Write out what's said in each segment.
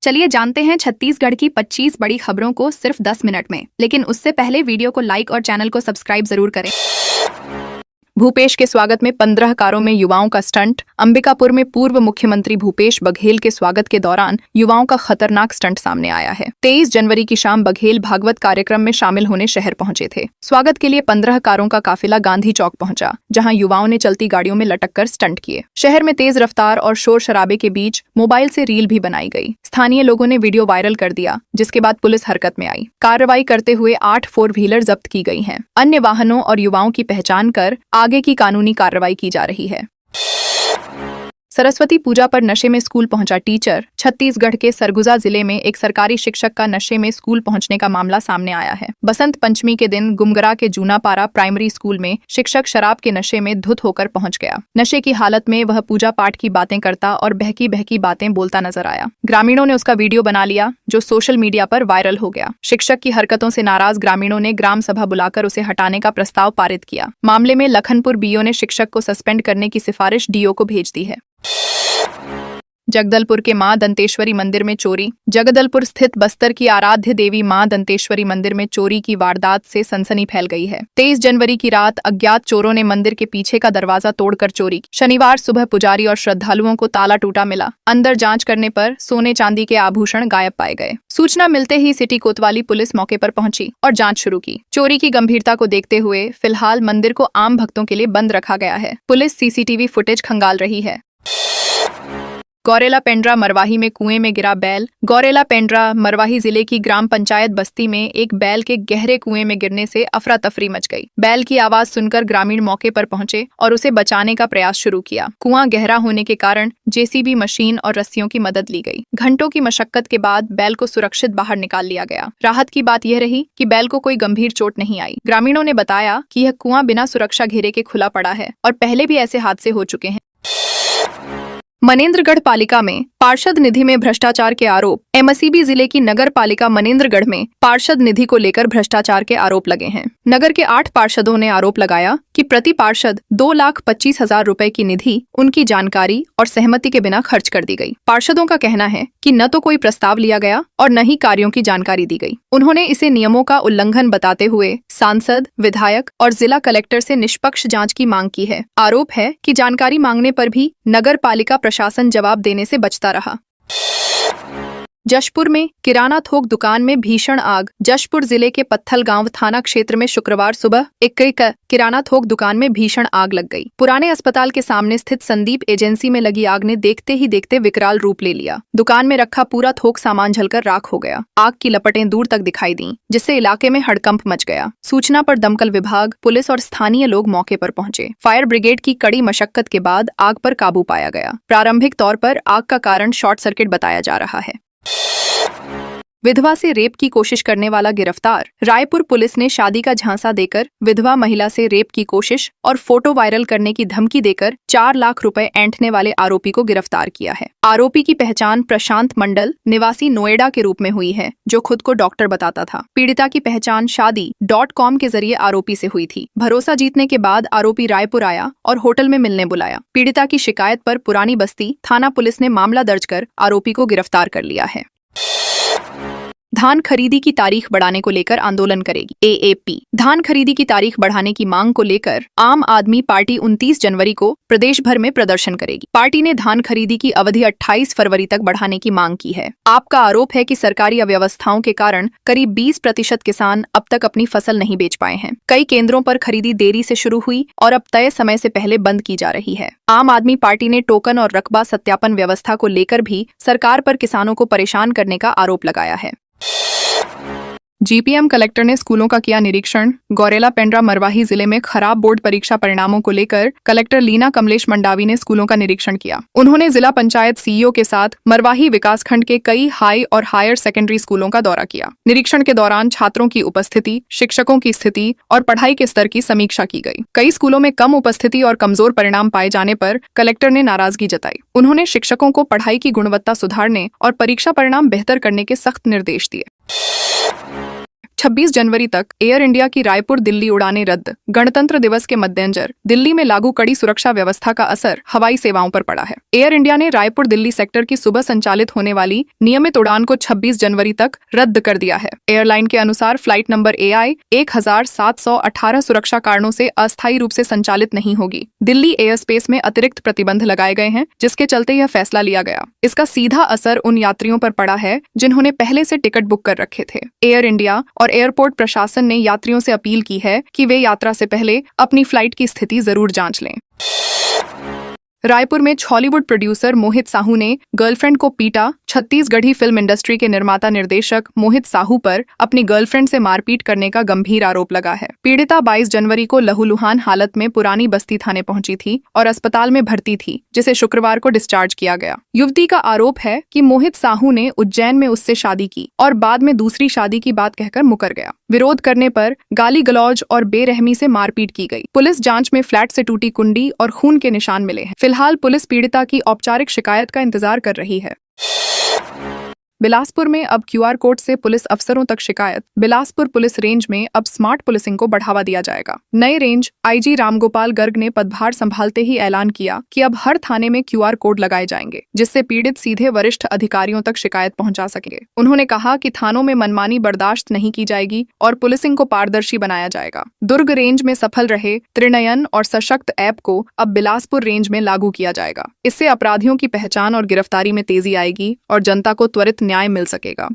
चलिए जानते हैं छत्तीसगढ़ की 25 बड़ी खबरों को सिर्फ 10 मिनट में। लेकिन उससे पहले वीडियो को लाइक और चैनल को सब्सक्राइब जरूर करें। भूपेश के स्वागत में 15 कारों में युवाओं का स्टंट। अंबिकापुर में पूर्व मुख्यमंत्री भूपेश बघेल के स्वागत के दौरान युवाओं का खतरनाक स्टंट सामने आया है। 23 जनवरी की शाम बघेल भागवत कार्यक्रम में शामिल होने शहर पहुंचे थे। स्वागत के लिए 15 कारों का काफिला गांधी चौक पहुंचा, जहां युवाओं ने चलती गाड़ियों में लटक कर स्टंट किए। शहर में तेज रफ्तार और शोर शराबे के बीच मोबाइल से रील भी बनाई गई। स्थानीय लोगों ने वीडियो वायरल कर दिया, जिसके बाद पुलिस हरकत में आई। कार्रवाई करते हुए 8 4 व्हीलर जब्त की गई हैं। अन्य वाहनों और युवाओं की पहचान कर आगे की कानूनी कार्रवाई की जा रही है। सरस्वती पूजा पर नशे में स्कूल पहुंचा टीचर। छत्तीसगढ़ के सरगुजा जिले में एक सरकारी शिक्षक का नशे में स्कूल पहुंचने का मामला सामने आया है। बसंत पंचमी के दिन गुमगरा के जूनापारा प्राइमरी स्कूल में शिक्षक शराब के नशे में धुत होकर पहुंच गया। नशे की हालत में वह पूजा पाठ की बातें करता और बहकी बहकी बातें बोलता नजर आया। ग्रामीणों ने उसका वीडियो बना लिया, जो सोशल मीडिया पर वायरल हो गया। शिक्षक की हरकतों से नाराज ग्रामीणों ने ग्राम सभा बुलाकर उसे हटाने का प्रस्ताव पारित किया। मामले में लखनपुर बीओ ने शिक्षक को सस्पेंड करने की सिफारिश डीओ को भेज दी है। जगदलपुर के मां दंतेश्वरी मंदिर में चोरी। जगदलपुर स्थित बस्तर की आराध्य देवी मां दंतेश्वरी मंदिर में चोरी की वारदात से सनसनी फैल गई है। 23 जनवरी की रात अज्ञात चोरों ने मंदिर के पीछे का दरवाजा तोड़कर चोरी की। शनिवार सुबह पुजारी और श्रद्धालुओं को ताला टूटा मिला। अंदर जांच करने पर सोने चांदी के आभूषण गायब पाए गए। सूचना मिलते ही सिटी कोतवाली पुलिस मौके पर पहुंची और जांच शुरू की। चोरी की गंभीरता को देखते हुए फिलहाल मंदिर को आम भक्तों के लिए बंद रखा गया है। पुलिस सीसीटीवी फुटेज खंगाल रही है। गौरेला पेंड्रा मरवाही में कुएं में गिरा बैल। गौरेला पेंड्रा मरवाही जिले की ग्राम पंचायत बस्ती में एक बैल के गहरे कुएं में गिरने से अफरा तफरी मच गई। बैल की आवाज सुनकर ग्रामीण मौके पर पहुंचे और उसे बचाने का प्रयास शुरू किया। कुआं गहरा होने के कारण जेसीबी मशीन और रस्सियों की मदद ली गई। घंटों की मशक्कत के बाद बैल को सुरक्षित बाहर निकाल लिया गया। राहत की बात यह रही कि बैल को कोई गंभीर चोट नहीं आई। ग्रामीणों ने बताया कि यह कुआं बिना सुरक्षा घेरे के खुला पड़ा है और पहले भी ऐसे हादसे हो चुके हैं। मनेन्द्रगढ़ पालिका में पार्षद निधि में भ्रष्टाचार के आरोप। एमसीबी जिले की नगर पालिका मनेन्द्रगढ़ में पार्षद निधि को लेकर भ्रष्टाचार के आरोप लगे हैं। नगर के 8 पार्षदों ने आरोप लगाया कि प्रति पार्षद 2,25,000 रुपए की निधि उनकी जानकारी और सहमति के बिना खर्च कर दी गई। पार्षदों का कहना है कि न तो कोई प्रस्ताव लिया गया और न ही कार्यों की जानकारी दी गई। उन्होंने इसे नियमों का उल्लंघन बताते हुए सांसद, विधायक और जिला कलेक्टर से निष्पक्ष जांच की मांग की है। आरोप है कि जानकारी मांगने पर भी नगर पालिका प्रशासन जवाब देने से बचता रहा। जशपुर में किराना थोक दुकान में भीषण आग। जशपुर जिले के पत्थल गांव थाना क्षेत्र में शुक्रवार सुबह एक किराना थोक दुकान में भीषण आग लग गई। पुराने अस्पताल के सामने स्थित संदीप एजेंसी में लगी आग ने देखते ही देखते विकराल रूप ले लिया। दुकान में रखा पूरा थोक सामान जलकर राख हो गया। आग की लपटें दूर तक दिखाई दी, जिससे इलाके में हड़कंप मच गया। सूचना पर दमकल विभाग, पुलिस और स्थानीय लोग मौके पर पहुंचे। फायर ब्रिगेड की कड़ी मशक्कत के बाद आग पर काबू पाया गया। प्रारंभिक तौर पर आग का कारण शॉर्ट सर्किट बताया जा रहा है। विधवा से रेप की कोशिश करने वाला गिरफ्तार। रायपुर पुलिस ने शादी का झांसा देकर विधवा महिला से रेप की कोशिश और फोटो वायरल करने की धमकी देकर 4 लाख रुपए ऐंठने वाले आरोपी को गिरफ्तार किया है। आरोपी की पहचान प्रशांत मंडल निवासी नोएडा के रूप में हुई है, जो खुद को डॉक्टर बताता था। पीड़िता की पहचान शादी.com के जरिए आरोपी से हुई थी। भरोसा जीतने के बाद आरोपी रायपुर आया और होटल में मिलने बुलाया। पीड़िता की शिकायत पर पुरानी बस्ती थाना पुलिस ने मामला दर्ज कर आरोपी को गिरफ्तार कर लिया है। धान खरीदी की तारीख बढ़ाने को लेकर आंदोलन करेगी एएपी। धान खरीदी की तारीख बढ़ाने की मांग को लेकर आम आदमी पार्टी 29 जनवरी को प्रदेश भर में प्रदर्शन करेगी। पार्टी ने धान खरीदी की अवधि 28 फरवरी तक बढ़ाने की मांग की है। आपका आरोप है कि सरकारी अव्यवस्थाओं के कारण करीब 20% किसान अब तक अपनी फसल नहीं बेच पाए हैं। कई केंद्रों पर खरीदी देरी से शुरू हुई और अब तय समय से पहले बंद की जा रही है। आम आदमी पार्टी ने टोकन और रकबा सत्यापन व्यवस्था को लेकर भी सरकार पर किसानों को परेशान करने का आरोप लगाया है। जीपीएम कलेक्टर ने स्कूलों का किया निरीक्षण। गौरेला पेंड्रा मरवाही जिले में खराब बोर्ड परीक्षा परिणामों को लेकर कलेक्टर लीना कमलेश मंडावी ने स्कूलों का निरीक्षण किया। उन्होंने जिला पंचायत सीईओ के साथ मरवाही विकासखंड के कई हाई और हायर सेकेंडरी स्कूलों का दौरा किया। निरीक्षण के दौरान छात्रों की उपस्थिति, शिक्षकों की स्थिति और पढ़ाई के स्तर की समीक्षा की गई। कई स्कूलों में कम उपस्थिति और कमजोर परिणाम पाए जाने पर कलेक्टर ने नाराजगी जताई। उन्होंने शिक्षकों को पढ़ाई की गुणवत्ता सुधारने और परीक्षा परिणाम बेहतर करने के सख्त निर्देश दिए। 26 जनवरी तक एयर इंडिया की रायपुर दिल्ली उड़ानें रद्द। गणतंत्र दिवस के मद्देनजर दिल्ली में लागू कड़ी सुरक्षा व्यवस्था का असर हवाई सेवाओं पर पड़ा है। एयर इंडिया ने रायपुर दिल्ली सेक्टर की सुबह संचालित होने वाली नियमित उड़ान को 26 जनवरी तक रद्द कर दिया है। एयरलाइन के अनुसार फ्लाइट नंबर AI 1718 सुरक्षा कारणों से अस्थायी रूप से संचालित नहीं होगी। दिल्ली एयर स्पेस में अतिरिक्त प्रतिबंध लगाए गए हैं, जिसके चलते यह फैसला लिया गया। इसका सीधा असर उन यात्रियों पर पड़ा है जिन्होंने पहले से टिकट बुक कर रखे थे। एयर इंडिया और एयरपोर्ट प्रशासन ने यात्रियों से अपील की है कि वे यात्रा से पहले अपनी फ्लाइट की स्थिति जरूर जांच लें। रायपुर में हॉलीवुड प्रोड्यूसर मोहित साहू ने गर्लफ्रेंड को पीटा। छत्तीसगढ़ी फिल्म इंडस्ट्री के निर्माता निर्देशक मोहित साहू पर अपनी गर्लफ्रेंड से मारपीट करने का गंभीर आरोप लगा है। पीड़िता 22 जनवरी को लहूलुहान हालत में पुरानी बस्ती थाने पहुंची थी और अस्पताल में भर्ती थी, जिसे शुक्रवार को डिस्चार्ज किया गया। युवती का आरोप है कि मोहित साहू ने उज्जैन में उससे शादी की और बाद में दूसरी शादी की बात कहकर मुकर गया। विरोध करने पर गाली गलौज और बेरहमी से मारपीट की गई। पुलिस जांच में फ्लैट से टूटी कुंडी और खून के निशान मिले हैं। फिलहाल पुलिस पीड़िता की औपचारिक शिकायत का इंतजार कर रही है। बिलासपुर में अब QR कोड से पुलिस अफसरों तक शिकायत। बिलासपुर पुलिस रेंज में अब स्मार्ट पुलिसिंग को बढ़ावा दिया जाएगा। नए रेंज IG रामगोपाल गर्ग ने पदभार संभालते ही ऐलान किया कि अब हर थाने में QR कोड लगाए जाएंगे, जिससे पीड़ित सीधे वरिष्ठ अधिकारियों तक शिकायत पहुंचा सकेंगे। उन्होंने कहा कि थानों में मनमानी बर्दाश्त नहीं की जाएगी और पुलिसिंग को पारदर्शी बनाया जाएगा। दुर्ग रेंज में सफल रहे त्रिनयन और सशक्त ऐप को अब बिलासपुर रेंज में लागू किया जाएगा। इससे अपराधियों की पहचान और गिरफ्तारी में तेजी आएगी और जनता को त्वरित न्याय मिल सकेगा।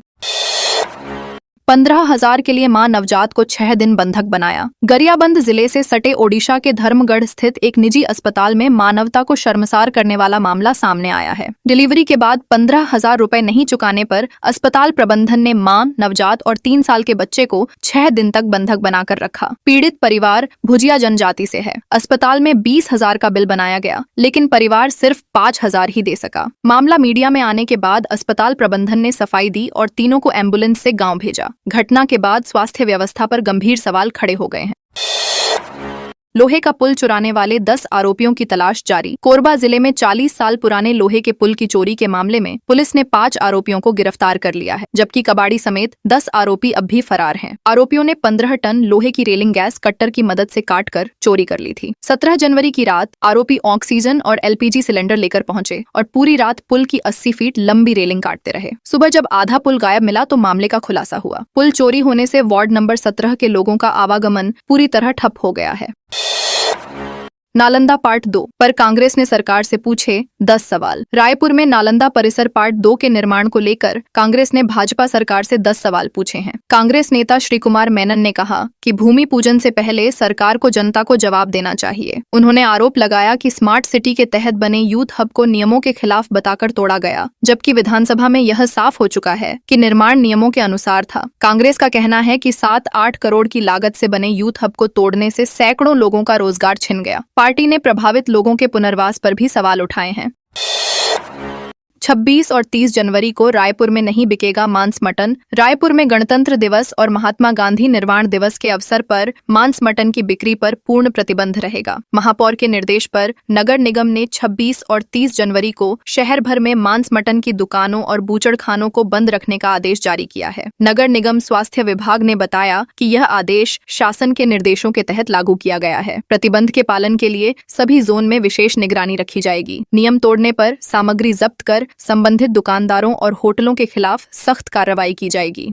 15,000 के लिए मां नवजात को 6 दिन बंधक बनाया। गरियाबंद जिले से सटे ओडिशा के धर्मगढ़ स्थित एक निजी अस्पताल में मानवता को शर्मसार करने वाला मामला सामने आया है। डिलीवरी के बाद 15,000 रुपए नहीं चुकाने पर अस्पताल प्रबंधन ने मां, नवजात और 3 साल के बच्चे को 6 दिन तक बंधक बनाकर रखा। पीड़ित परिवार भुजिया जनजाति से है। अस्पताल में 20,000 का बिल बनाया गया, लेकिन परिवार सिर्फ 5,000 ही दे सका। मामला मीडिया में आने के बाद अस्पताल प्रबंधन ने सफाई दी और तीनों को एम्बुलेंस से गाँव भेजा। घटना के बाद स्वास्थ्य व्यवस्था पर गंभीर सवाल खड़े हो गए हैं। लोहे का पुल चुराने वाले 10 आरोपियों की तलाश जारी। कोरबा जिले में 40 साल पुराने लोहे के पुल की चोरी के मामले में पुलिस ने 5 आरोपियों को गिरफ्तार कर लिया है, जबकि कबाड़ी समेत 10 आरोपी अब भी फरार हैं। आरोपियों ने 15 टन लोहे की रेलिंग गैस कट्टर की मदद से काटकर चोरी कर ली थी। 17 जनवरी की रात आरोपी ऑक्सीजन और LPG सिलेंडर लेकर पहुंचे और पूरी रात पुल की 80 फीट लंबी रेलिंग काटते रहे। सुबह जब आधा पुल गायब मिला तो मामले का खुलासा हुआ। पुल चोरी होने से वार्ड नंबर 17 के लोगों का आवागमन पूरी तरह ठप हो गया है। नालंदा पार्ट 2 पर कांग्रेस ने सरकार से पूछे 10 सवाल। रायपुर में नालंदा परिसर पार्ट 2 के निर्माण को लेकर कांग्रेस ने भाजपा सरकार से 10 सवाल पूछे हैं। कांग्रेस नेता श्री कुमार मेनन ने कहा कि भूमि पूजन से पहले सरकार को जनता को जवाब देना चाहिए। उन्होंने आरोप लगाया कि स्मार्ट सिटी के तहत बने यूथ हब को नियमों के खिलाफ बताकर तोड़ा गया, जबकि विधानसभा में यह साफ हो चुका है कि निर्माण नियमों के अनुसार था। कांग्रेस का कहना है कि 7-8 करोड़ की लागत से बने यूथ हब को तोड़ने से सैकड़ों लोगों का रोजगार छिन गया। पार्टी ने प्रभावित लोगों के पुनर्वास पर भी सवाल उठाए हैं। 26 और 30 जनवरी को रायपुर में नहीं बिकेगा मांस मटन। रायपुर में गणतंत्र दिवस और महात्मा गांधी निर्वाण दिवस के अवसर पर मांस मटन की बिक्री पर पूर्ण प्रतिबंध रहेगा। महापौर के निर्देश पर नगर निगम ने 26 और 30 जनवरी को शहर भर में मांस मटन की दुकानों और बूचड़खानों को बंद रखने का आदेश जारी किया है। नगर निगम स्वास्थ्य विभाग ने बताया कि यह आदेश शासन के निर्देशों के तहत लागू किया गया है। प्रतिबंध के पालन के लिए सभी जोन में विशेष निगरानी रखी जाएगी। नियम तोड़ने पर सामग्री जब्त कर संबंधित दुकानदारों और होटलों के खिलाफ सख्त कार्रवाई की जाएगी।